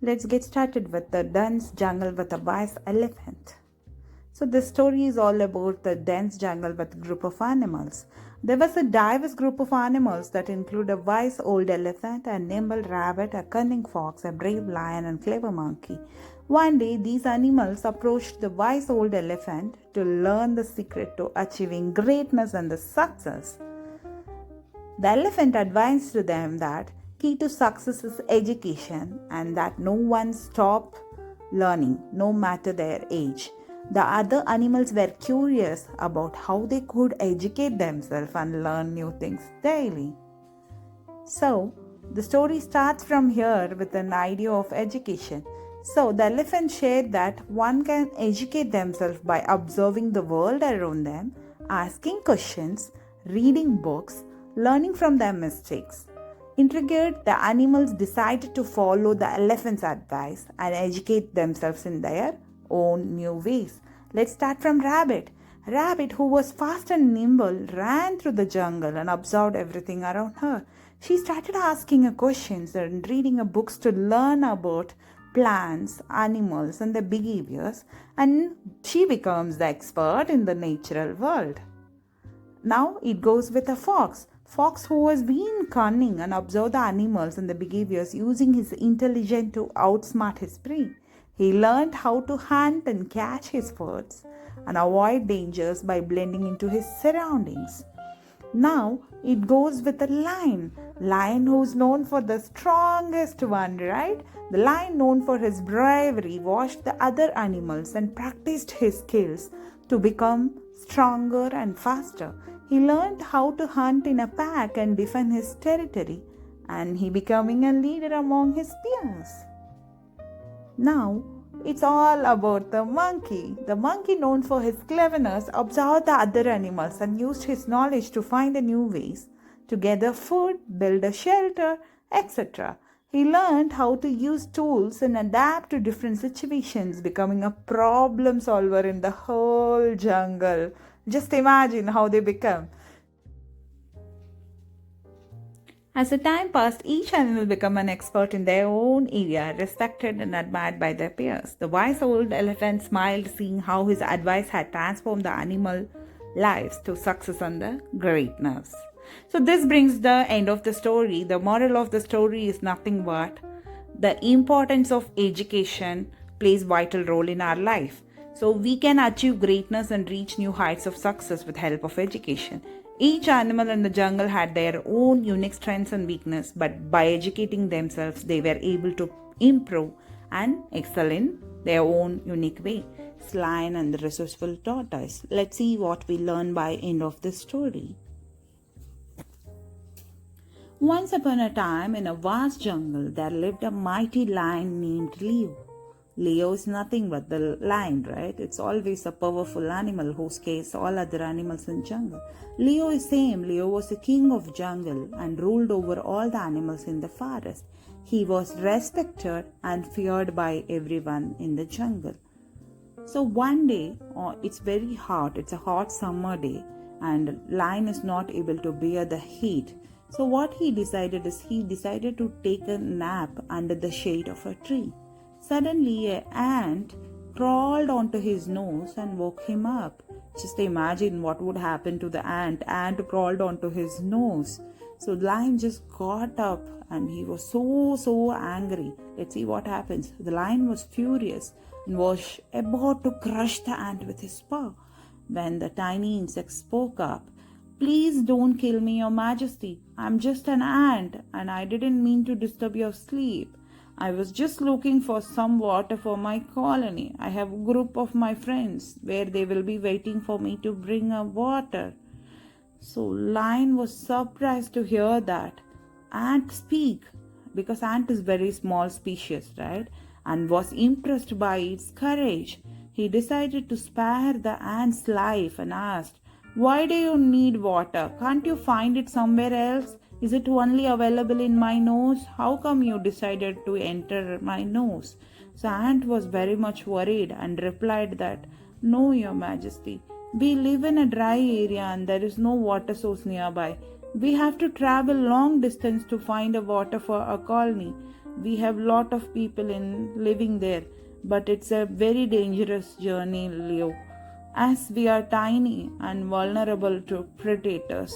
Let's get started with the dense jungle with a wise elephant. So, this story is all about the dense jungle with a group of animals. There was a diverse group of animals that include a wise old elephant, a nimble rabbit, a cunning fox, a brave lion, and clever monkey. One day, these animals approached the wise old elephant to learn the secret to achieving greatness and the success. The elephant advised to them that key to success is education and that no one stop learning no matter their age. The other animals were curious about how they could educate themselves and learn new things daily. So, the story starts from here with an idea of education. So, the elephant shared that one can educate themselves by observing the world around them, asking questions, reading books, learning from their mistakes. Intrigued, the animals decided to follow the elephant's advice and educate themselves in their own new ways. Let's start from Rabbit. Rabbit, who was fast and nimble, ran through the jungle and observed everything around her. She started asking her questions and reading her books to learn about plants, animals, and their behaviors, and she becomes the expert in the natural world. Now it goes with a fox. Fox, who was being cunning and observed the animals and the behaviors using his intelligence to outsmart his prey. He learned how to hunt and catch his foods and avoid dangers by blending into his surroundings. Now it goes with the lion. Lion, who's known for the strongest one, right? The lion, known for his bravery, watched the other animals and practiced his skills to become stronger and faster. He learned how to hunt in a pack and defend his territory, and he becoming a leader among his peers. Now, it's all about the monkey. The monkey, known for his cleverness, observed the other animals and used his knowledge to find new ways to gather food, build a shelter, etc. He learned how to use tools and adapt to different situations, becoming a problem solver in the whole jungle. Just imagine how they become. As the time passed, each animal became an expert in their own area, respected and admired by their peers. The wise old elephant smiled, seeing how his advice had transformed the animal lives to success and the greatness. So this brings the end of the story. The moral of the story is nothing but the importance of education plays vital role in our life. So we can achieve greatness and reach new heights of success with help of education. Each animal in the jungle had their own unique strengths and weakness, but by educating themselves, they were able to improve and excel in their own unique way. Lion and the resourceful tortoise. Let's see what we learn by end of this story. Once upon a time, in a vast jungle, there lived a mighty lion named Leo. Leo is nothing but the lion, right? It's always a powerful animal who scares all other animals in jungle. Leo is same. Leo was the king of jungle and ruled over all the animals in the forest. He was respected and feared by everyone in the jungle. So one day, it's very hot. It's a hot summer day, and lion is not able to bear the heat. So what he decided to take a nap under the shade of a tree. Suddenly, an ant crawled onto his nose and woke him up. Just imagine what would happen to the ant. Ant crawled onto his nose. So the lion just got up and he was so angry. Let's see what happens. The lion was furious and was about to crush the ant with his paw when the tiny insect spoke up. "Please don't kill me, Your Majesty. I'm just an ant and I didn't mean to disturb your sleep. I was just looking for some water for my colony. I have a group of my friends where they will be waiting for me to bring water." So lion was surprised to hear that ant speak, because ant is very small species, right? And was impressed by its courage. He decided to spare the ant's life and asked, "Why do you need water? Can't you find it somewhere else? Is it only available in my nose? How come you decided to enter my nose?" So ant was very much worried and replied that, "No, Your Majesty. We live in a dry area and there is no water source nearby. We have to travel long distance to find a water for our colony. We have lot of people in living there, but it's a very dangerous journey, Leo, as we are tiny and vulnerable to predators.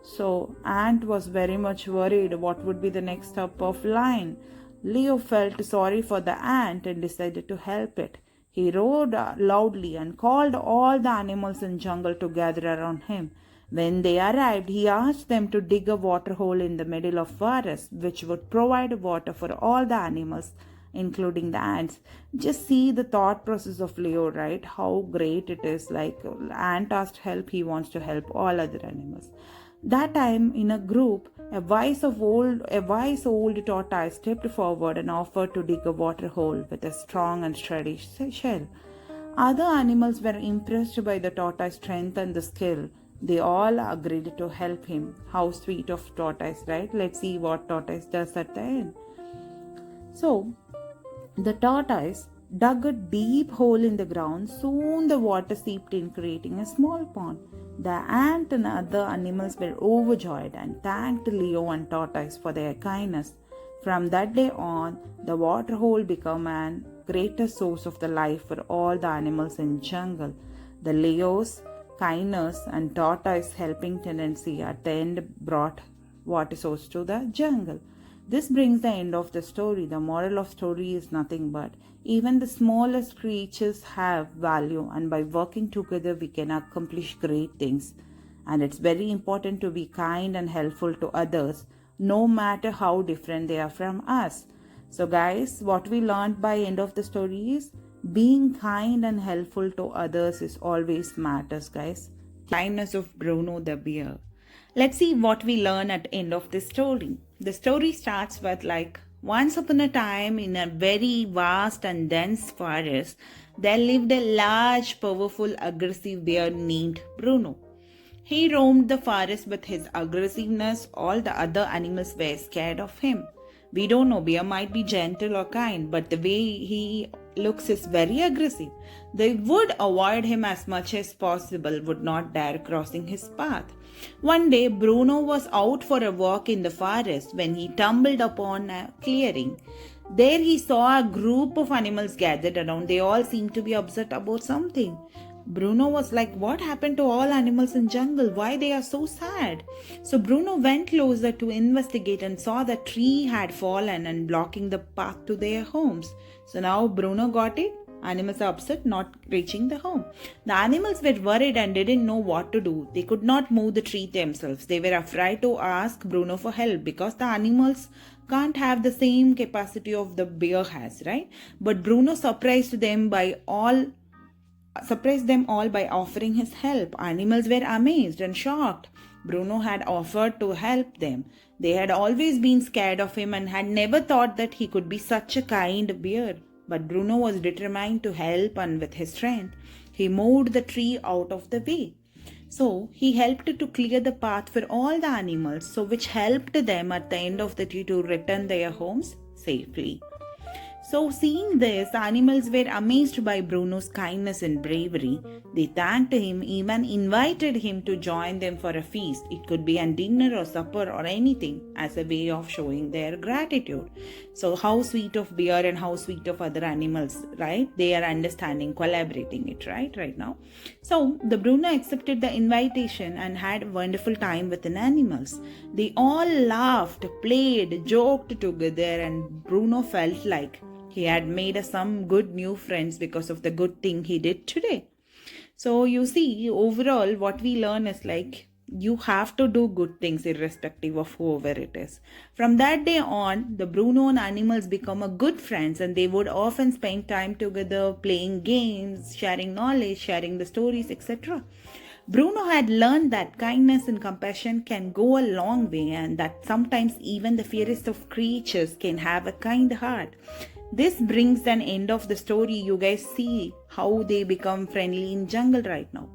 So Ant was very much worried what would be the next step of Lion. Leo felt sorry for the ant and decided to help it. He roared loudly and called all the animals in jungle to gather around him. When they arrived, he asked them to dig a water hole in the middle of forest, which would provide water for all the animals, including the ants. Just see the thought process of Leo, right? How great it is. Like, ant asked help, he wants to help all other animals. That time, in a group, a wise old tortoise stepped forward and offered to dig a water hole with a strong and sturdy shell. Other animals were impressed by the tortoise's strength and the skill. They all agreed to help him. How sweet of tortoise, right? Let's see what tortoise does at the end. So, the tortoise dug a deep hole in the ground. Soon the water seeped in, creating a small pond. The ant and other animals were overjoyed and thanked Leo and Tortoise for their kindness. From that day on, the water hole became a greater source of the life for all the animals in jungle. The Leo's kindness and Tortoise helping tendency at the end brought water source to the jungle. This brings the end of the story. The moral of story is nothing but even the smallest creatures have value, and by working together we can accomplish great things. And it's very important to be kind and helpful to others, no matter how different they are from us. So guys, what we learned by end of the story is being kind and helpful to others is always matters, guys. Kindness of Bruno the bear. Let's see what we learn at the end of the story. The story starts with once upon a time in a very vast and dense forest, there lived a large, powerful, aggressive bear named Bruno. He roamed the forest with his aggressiveness. All the other animals were scared of him. We don't know, bear might be gentle or kind, but the way he looks is very aggressive. They would avoid him as much as possible, would not dare crossing his path. One day, Bruno was out for a walk in the forest when he stumbled upon a clearing. There he saw a group of animals gathered around. They all seemed to be upset about something. Bruno was like, what happened to all animals in jungle? Why they are so sad? So Bruno went closer to investigate and saw the tree had fallen and blocking the path to their homes. So now Bruno got it. Animals are upset, not reaching the home. The animals were worried and didn't know what to do. They could not move the tree themselves. They were afraid to ask Bruno for help because the animals can't have the same capacity of the bear has, right? But Bruno surprised them all by offering his help. Animals were amazed and shocked. Bruno had offered to help them. They had always been scared of him and had never thought that he could be such a kind bear. But Bruno was determined to help, and with his strength, he moved the tree out of the way. So he helped to clear the path for all the animals, which helped them at the end of the tree to return their homes safely. So seeing this, the animals were amazed by Bruno's kindness and bravery. They thanked him, even invited him to join them for a feast. It could be a dinner or supper or anything as a way of showing their gratitude. So how sweet of bear and how sweet of other animals, right? They are understanding, collaborating it, right now. So the Bruno accepted the invitation and had a wonderful time with the animals. They all laughed, played, joked together, and Bruno felt like he had made some good new friends because of the good thing he did today. So you see, overall, what we learn is you have to do good things irrespective of whoever it is. From that day on, the Bruno and animals become a good friends, and they would often spend time together playing games, sharing knowledge, sharing the stories, etc. Bruno had learned that kindness and compassion can go a long way, and that sometimes even the fiercest of creatures can have a kind heart. This brings an end of the story. You guys see how they become friendly in jungle right now.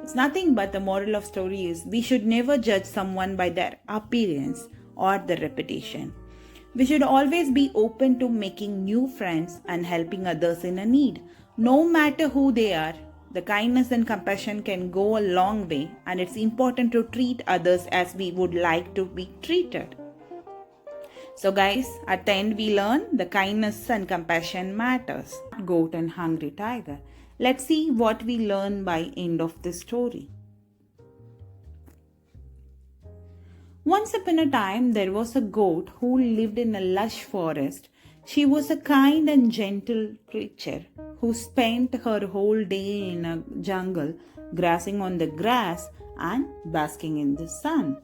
It's nothing but the moral of story is we should never judge someone by their appearance or their reputation. We should always be open to making new friends and helping others in a need. No matter who they are, the kindness and compassion can go a long way, and it's important to treat others as we would like to be treated. So guys, at the end we learn the kindness and compassion matters. Goat and hungry tiger. Let's see what we learn by end of this story. Once upon a time, there was a goat who lived in a lush forest. She was a kind and gentle creature who spent her whole day in a jungle, grazing on the grass and basking in the sun.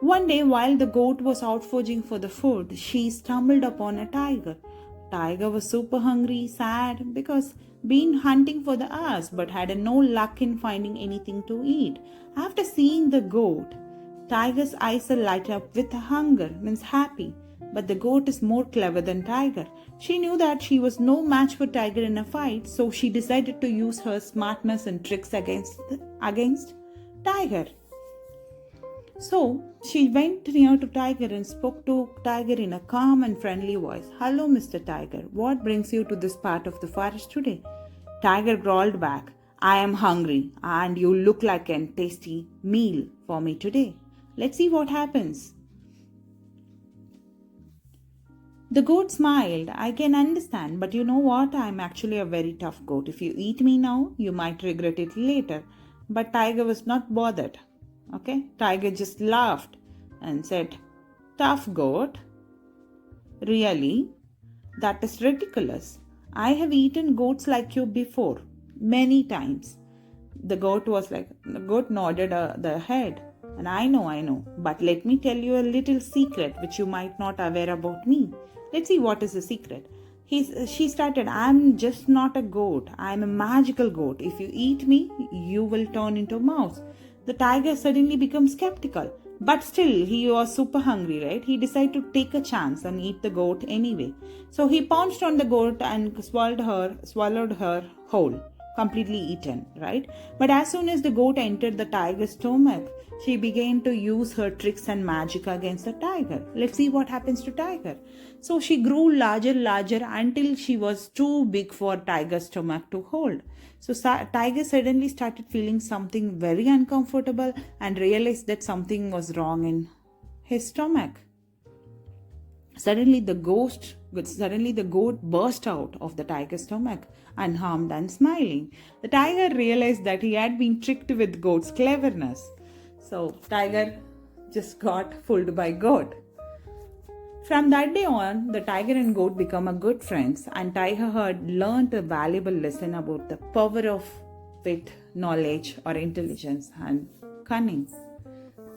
One day, while the goat was out foraging for the food, she stumbled upon a tiger. Tiger was super hungry, sad, because been hunting for the hours but had no luck in finding anything to eat. After seeing the goat, Tiger's eyes light up with hunger, means happy. But the goat is more clever than Tiger. She knew that she was no match for Tiger in a fight, so she decided to use her smartness and tricks against Tiger. So she went near to Tiger and spoke to Tiger in a calm and friendly voice. "Hello, Mr. Tiger. What brings you to this part of the forest today?" Tiger growled back, "I am hungry and you look like a tasty meal for me today. Let's see what happens." The goat smiled. "I can understand, but you know what? I'm actually a very tough goat. If you eat me now, you might regret it later." But Tiger was not bothered. Okay? Tiger just laughed and said, "Tough goat? Really? That is ridiculous. I have eaten goats like you before, many times." The goat nodded the head. "And I know. But let me tell you a little secret which you might not aware about me." Let's see what is the secret. She started, "I'm just not a goat. I'm a magical goat. If you eat me, you will turn into a mouse." The tiger suddenly becomes skeptical. But still, he was super hungry, right? He decided to take a chance and eat the goat anyway. So he pounced on the goat and swallowed her whole, completely eaten, right? But as soon as the goat entered the tiger's stomach, she began to use her tricks and magic against the tiger. Let's see what happens to Tiger. So she grew larger until she was too big for Tiger's stomach to hold. So Tiger suddenly started feeling something very uncomfortable and realized that something was wrong in his stomach. Suddenly the goat burst out of the tiger's stomach, unharmed and smiling. The tiger realized that he had been tricked with goat's cleverness. So tiger just got fooled by goat. From that day on, the tiger and goat become a good friends, and Tiger had learned a valuable lesson about the power of wit, knowledge, or intelligence and cunning.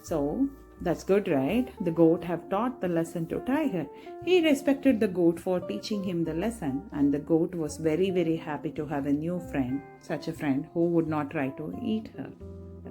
So that's good, right? The goat have taught the lesson to Tiger. He respected the goat for teaching him the lesson, and the goat was very, very happy to have a new friend, such a friend who would not try to eat her,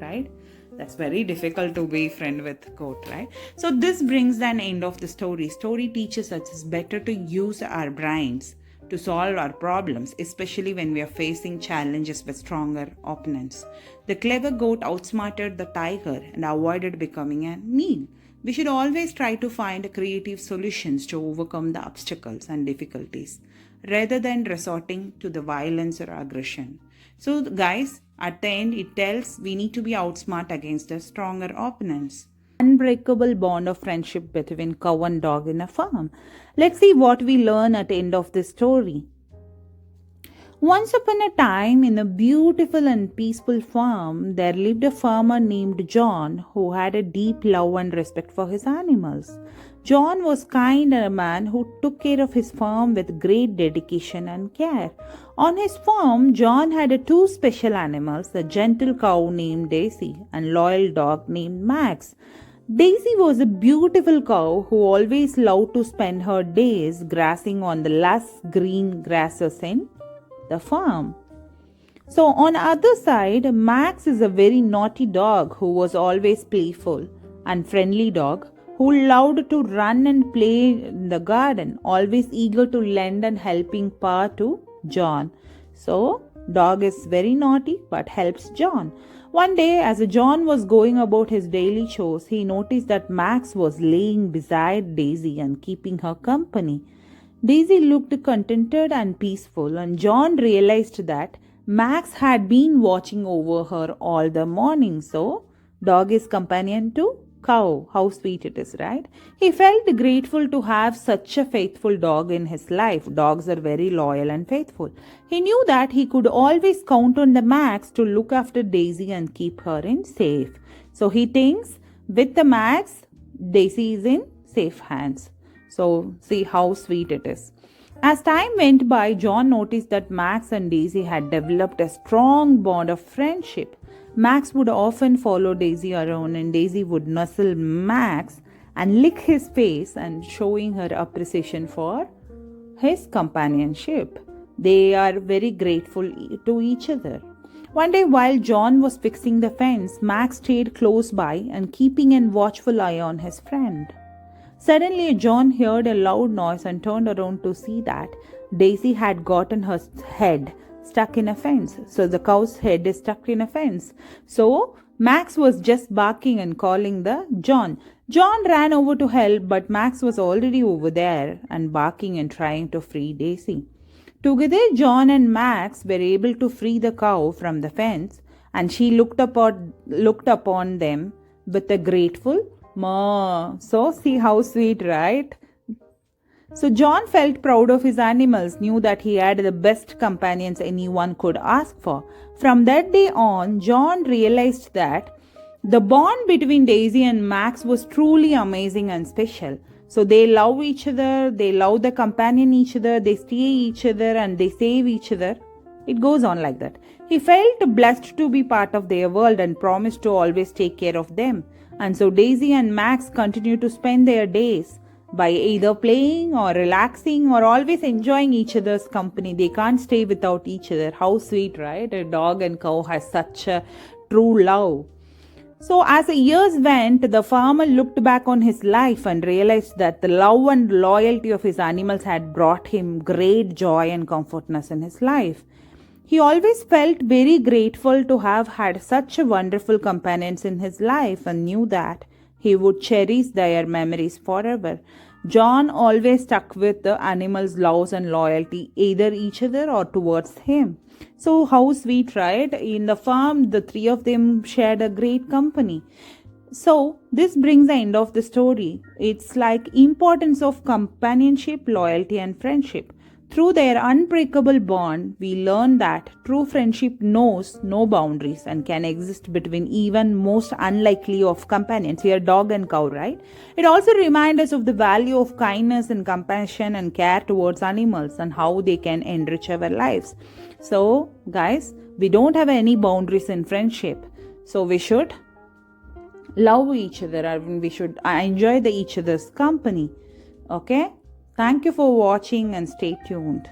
right? That's very difficult to be friend with goat, right? So this brings an end of the story. Story teaches us it's better to use our brains to solve our problems, especially when we are facing challenges with stronger opponents. The clever goat outsmarted the tiger and avoided becoming a meal. We should always try to find creative solutions to overcome the obstacles and difficulties, rather than resorting to the violence or aggression. So guys, at the end it tells we need to be outsmart against the stronger opponents. Unbreakable bond of friendship between cow and dog in a farm. Let's see what we learn at the end of this story. Once upon a time, in a beautiful and peaceful farm, there lived a farmer named John who had a deep love and respect for his animals. John was kind and a man who took care of his farm with great dedication and care. On his farm, John had two special animals, a gentle cow named Daisy and loyal dog named Max. Daisy was a beautiful cow who always loved to spend her days grazing on the lush green grasses in the farm. So on the other side, Max is a very naughty dog who was always playful and friendly dog who loved to run and play in the garden, always eager to lend a helping paw to John. So dog is very naughty but helps John. One day, as John was going about his daily chores, he noticed that Max was laying beside Daisy and keeping her company. Daisy looked contented and peaceful, and John realized that Max had been watching over her all the morning. So, dog is companion to cow. How sweet it is, right? He felt grateful to have such a faithful dog in his life. Dogs are very loyal and faithful. He knew that he could always count on the Max to look after Daisy and keep her in safe. So he thinks with the Max, Daisy is in safe hands. So see how sweet it is. As time went by, John noticed that Max and Daisy had developed a strong bond of friendship. Max would often follow Daisy around, and Daisy would nuzzle Max and lick his face and showing her appreciation for his companionship. They are very grateful to each other. One day, while John was fixing the fence, Max stayed close by and keeping a watchful eye on his friend. Suddenly, John heard a loud noise and turned around to see that Daisy had gotten her head stuck in a fence. So the cow's head is stuck in a fence. So Max was just barking and calling the John. John ran over to help, but Max was already over there and barking and trying to free Daisy. Together, John and Max were able to free the cow from the fence, and she looked upon them with a grateful "Ma." So see how sweet, right? So John felt proud of his animals, knew that he had the best companions anyone could ask for. From that day on, John realized that the bond between Daisy and Max was truly amazing and special. So they love each other, they love the companion each other, they stay each other and they save each other. It goes on like that. He felt blessed to be part of their world and promised to always take care of them. And so Daisy and Max continue to spend their days by either playing or relaxing or always enjoying each other's company. They can't stay without each other. How sweet, right? A dog and cow has such a true love. So as the years went, the farmer looked back on his life and realized that the love and loyalty of his animals had brought him great joy and comfortness in his life. He always felt very grateful to have had such wonderful companions in his life and knew that he would cherish their memories forever. John always stuck with the animals' love and loyalty, either each other or towards him. So how sweet, right? In the farm, the three of them shared a great company. So this brings the end of the story. It's like importance of companionship, loyalty, and friendship. Through their unbreakable bond, we learn that true friendship knows no boundaries and can exist between even most unlikely of companions. Here, dog and cow, right? It also reminds us of the value of kindness and compassion and care towards animals and how they can enrich our lives. So, guys, we don't have any boundaries in friendship. So, we should love each other and we should enjoy each other's company. Okay? Thank you for watching and stay tuned.